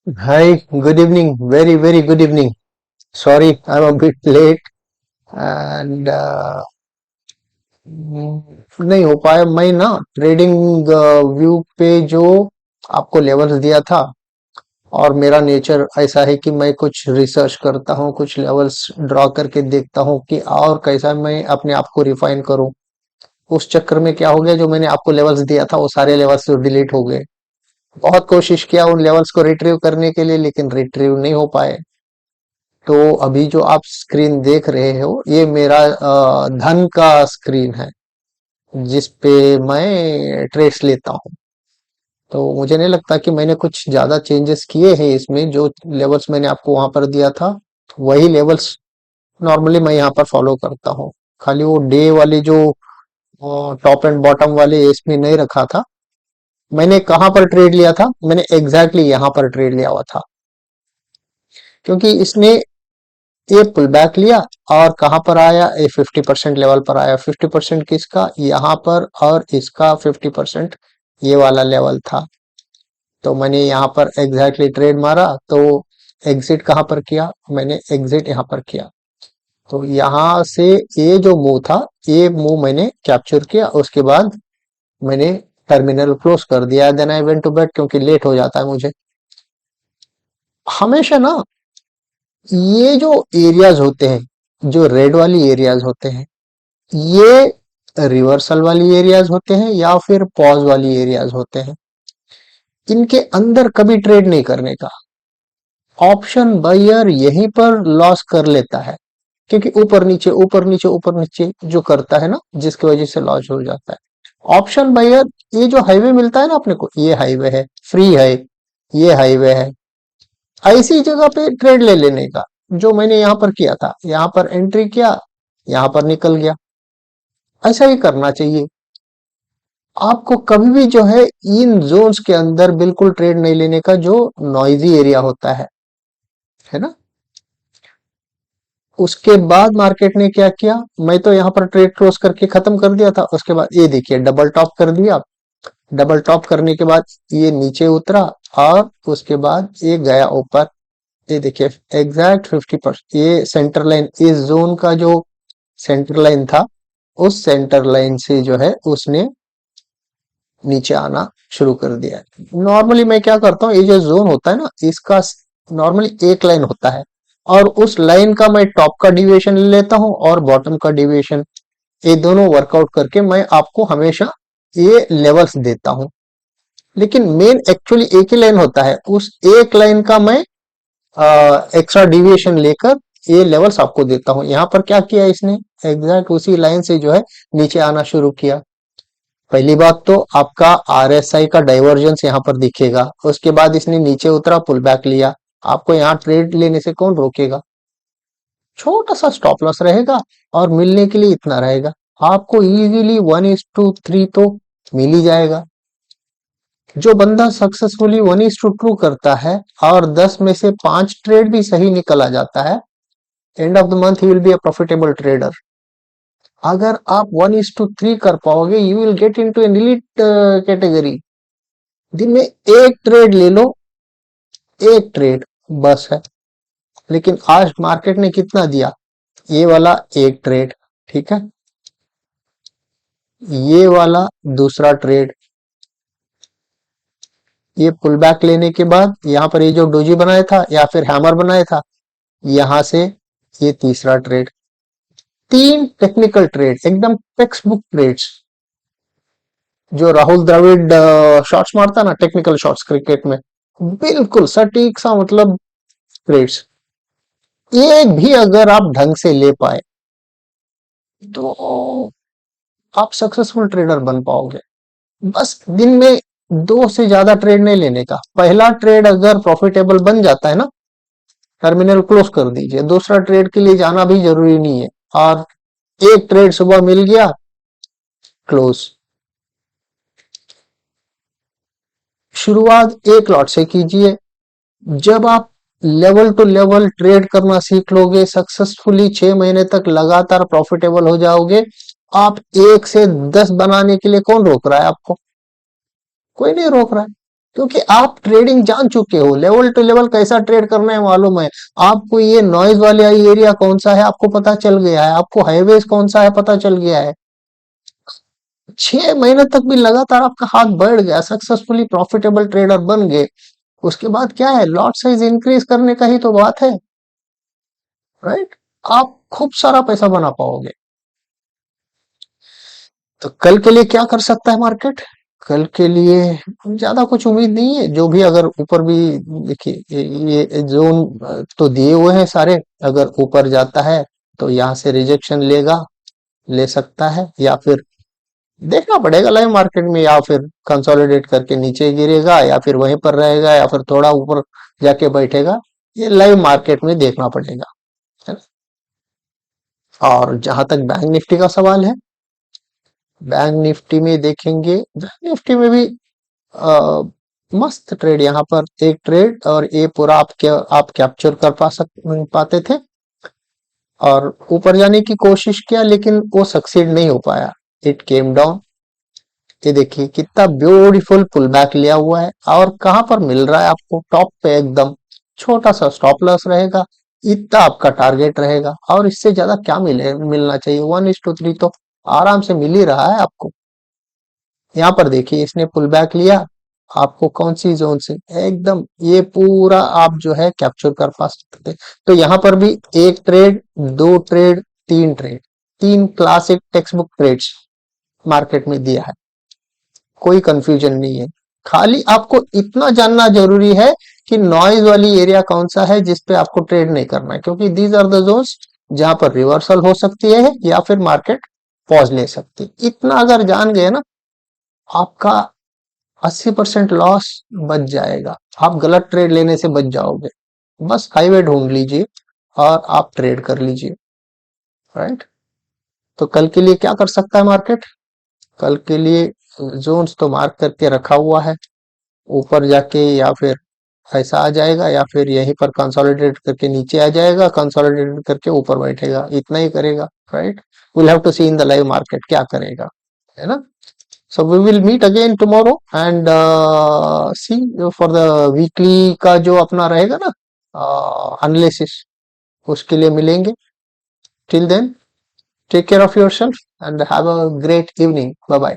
Hi, good evening. Very, very good evening. Sorry, I'm a bit late and नहीं हो पाया। मैं ना ट्रेडिंग व्यू पे जो आपको लेवल्स दिया था, और मेरा नेचर ऐसा है कि मैं कुछ रिसर्च करता हूँ, कुछ लेवल्स ड्रॉ करके देखता हूँ कि और कैसा मैं अपने आप को रिफाइन करूँ। उस चक्कर में क्या हो गया, जो मैंने आपको लेवल्स दिया था वो सारे लेवल्स डिलीट हो गए। बहुत कोशिश किया उन लेवल्स को रिट्रीव करने के लिए, लेकिन रिट्रीव नहीं हो पाए। तो अभी जो आप स्क्रीन देख रहे हो ये मेरा धन का स्क्रीन है, जिस पे मैं ट्रेड्स लेता हूँ। तो मुझे नहीं लगता कि मैंने कुछ ज्यादा चेंजेस किए हैं इसमें। जो लेवल्स मैंने आपको वहां पर दिया था वही लेवल्स नॉर्मली मैं यहाँ पर फॉलो करता हूँ। खाली वो डे वाले जो टॉप एंड बॉटम वाले इसमें नहीं रखा था। मैंने कहाँ पर ट्रेड लिया था, मैंने एग्जैक्टली यहाँ पर ट्रेड लिया हुआ था, क्योंकि इसने ये पुल बैक लिया और कहां पर आया, ये 50% लेवल पर आया। 50% किसका, यहाँ पर, और इसका 50% ये वाला लेवल था। तो मैंने यहाँ पर एग्जैक्टली ट्रेड मारा। तो एग्जिट कहां पर किया, मैंने एग्जिट यहाँ पर किया। तो यहाँ से ये जो मूव था, ये मूव मैंने कैप्चर किया। उसके बाद मैंने टर्मिनल क्लोज कर दिया। Then I went to bet, क्योंकि लेट हो जाता है मुझे हमेशा ना। ये जो एरियाज होते हैं, जो रेड वाली एरियाज होते हैं, ये रिवर्सल वाली एरियाज होते हैं या फिर पॉज वाली एरियाज होते हैं। इनके अंदर कभी ट्रेड नहीं करने का। ऑप्शन बायर यहीं पर लॉस कर लेता है, क्योंकि ऊपर नीचे ऊपर नीचे ऊपर नीचे जो करता है ना, जिसकी वजह से लॉस हो जाता है। ऑप्शन बायर, ये जो हाईवे मिलता है ना अपने को, ये हाईवे है, फ्री है, ये हाईवे है। ऐसी जगह पे ट्रेड ले लेने का, जो मैंने यहाँ पर किया था। यहाँ पर एंट्री किया, यहाँ पर निकल गया। ऐसा ही करना चाहिए। आपको कभी भी जो है इन जोन्स के अंदर बिल्कुल ट्रेड नहीं लेने का, जो नॉइजी एरिया होता है ना। उसके बाद मार्केट ने क्या किया, मैं तो यहाँ पर ट्रेड क्लोज करके खत्म कर दिया था। उसके बाद ये देखिए डबल टॉप कर दिया। डबल टॉप करने के बाद ये नीचे उतरा, और उसके बाद ये गया ऊपर। ये देखिए एग्जैक्ट 50%, ये सेंटर लाइन, इस जोन का जो सेंटर लाइन था, उस सेंटर लाइन से जो है उसने नीचे आना शुरू कर दिया है। नॉर्मली मैं क्या करता हूँ, ये जो जोन होता है ना, इसका नॉर्मली एक लाइन होता है, और उस लाइन का मैं टॉप का डिविएशन ले लेता हूँ और बॉटम का डिविएशन, ये दोनों वर्कआउट करके मैं आपको हमेशा ये लेवल्स देता हूँ। लेकिन मेन एक्चुअली एक ही लाइन होता है, उस एक लाइन का मैं एक्स्ट्रा डिविएशन लेकर ये लेवल्स आपको देता हूँ। यहाँ पर क्या किया इसने, एग्जैक्ट उसी लाइन से जो है नीचे आना शुरू किया। पहली बात तो आपका आरएसआई का डाइवर्जेंस यहाँ पर दिखेगा। उसके बाद इसने नीचे उतरा, पुल बैक लिया। आपको यहाँ ट्रेड लेने से कौन रोकेगा। छोटा सा स्टॉप लॉस रहेगा, और मिलने के लिए इतना रहेगा। आपको इजीली 1:3 तो मिल ही जाएगा। जो बंदा सक्सेसफुली 1:2 करता है और 10 में से 5 ट्रेड भी सही निकल आ जाता है, end of the month he will be a profitable trader. अगर आप 1:3 कर पाओगे, you will get into an elite category. दिन में एक ट्रेड ले लो, एक ट्रेड बस है। लेकिन आज मार्केट ने कितना दिया, ये वाला एक ट्रेड, ठीक है, ये वाला दूसरा ट्रेड। ये पुल बैक लेने के बाद यहाँ पर ये जो डोजी बनाया था या फिर हैमर बनाया था, यहां से ये तीसरा ट्रेड। तीन टेक्निकल ट्रेड, एकदम टेक्स्ट बुक ट्रेड्स, जो राहुल द्रविड़ शॉट्स मारता ना, टेक्निकल शॉट्स क्रिकेट में, बिल्कुल सटीक सा मतलब ट्रेड्स। एक भी अगर आप ढंग से ले पाए तो आप सक्सेसफुल ट्रेडर बन पाओगे। बस दिन में दो से ज्यादा ट्रेड नहीं लेने का। पहला ट्रेड अगर प्रॉफिटेबल बन जाता है ना, टर्मिनल क्लोज कर दीजिए। दूसरा ट्रेड के लिए जाना भी जरूरी नहीं है, और एक ट्रेड सुबह मिल गया, क्लोज। शुरुआत एक लॉट से कीजिए। जब आप लेवल टू लेवल ट्रेड करना सीख लोगे, सक्सेसफुली 6 महीने तक लगातार प्रॉफिटेबल हो जाओगे। आप 1 से 10 बनाने के लिए कौन रोक रहा है आपको, कोई नहीं रोक रहा है। क्योंकि आप ट्रेडिंग जान चुके हो, लेवल टू लेवल कैसा ट्रेड करना है मालूम है आपको। ये नॉइज वाले एरिया कौन सा है आपको पता चल गया है, आपको हाईवेज कौन सा है पता चल गया है। 6 महीने तक भी लगातार आपका हाथ बढ़ गया, सक्सेसफुली प्रॉफिटेबल ट्रेडर बन गए। उसके बाद क्या है, लॉट साइज इंक्रीज करने का ही तो बात है, राइट। आप खूब सारा पैसा बना पाओगे। तो कल के लिए क्या कर सकता है मार्केट? कल के लिए ज्यादा कुछ उम्मीद नहीं है। जो भी अगर ऊपर भी, देखिए ये जोन तो दिए हुए हैं सारे, अगर ऊपर जाता है तो यहाँ से रिजेक्शन लेगा, ले सकता है, या फिर देखना पड़ेगा लाइव मार्केट में, या फिर कंसोलिडेट करके नीचे गिरेगा, या फिर वहीं पर रहेगा, या फिर थोड़ा ऊपर जाके बैठेगा। ये लाइव मार्केट में देखना पड़ेगा, है ना। और जहां तक बैंक निफ्टी का सवाल है, बैंक निफ्टी में देखेंगे, बैंक निफ्टी में भी अ, मस्त ट्रेड, यहाँ पर एक ट्रेड और ये पूरा आप कैप्चर कर पाते थे, और ऊपर जाने की कोशिश किया लेकिन वो सक्सीड नहीं हो पाया, इट केम डाउन। ये देखिए कितना ब्यूटीफुल पुल बैक लिया हुआ है, और कहां पर मिल रहा है आपको, टॉप पे एकदम। छोटा सा स्टॉप लॉस रहेगा, इतना आपका टारगेट रहेगा, और इससे ज्यादा क्या मिलना चाहिए। 1:3 तो आराम से मिल ही रहा है आपको। यहाँ पर देखिए इसने पुल बैक लिया, आपको कौन सी जोन से, एकदम ये पूरा आप जो है कैप्चर कर पा सकते थे। तो यहाँ पर भी एक ट्रेड, दो ट्रेड, तीन ट्रेड, तीन classic text book trades market में दिया है। कोई कंफ्यूजन नहीं है। खाली आपको इतना जानना जरूरी है कि नॉइज वाली एरिया कौन सा है जिस पे आपको ट्रेड नहीं करना है, क्योंकि दीज आर द जोन्स जहां पर रिवर्सल हो सकती है या फिर मार्केट पॉज ले सकती है। इतना अगर जान गए ना, आपका 80% लॉस बच जाएगा। आप गलत ट्रेड लेने से बच जाओगे। बस हाईवे ढूंढ लीजिए और आप ट्रेड कर लीजिए, राइट। तो कल के लिए क्या कर सकता है मार्केट? कल के लिए जोन्स तो मार्क करके रखा हुआ है, ऊपर जाके या फिर ऐसा आ जाएगा, या फिर यहीं पर कंसोलिडेट करके नीचे आ जाएगा, कंसोलिडेट करके ऊपर बैठेगा, इतना ही करेगा, right. Will have to see in the live market क्या करेगा, है ना। So we will meet again tomorrow and see for the weekly का जो अपना रहेगा ना एनालिसिस, उसके लिए मिलेंगे। Till then, take care of yourself and have a great evening. Bye bye.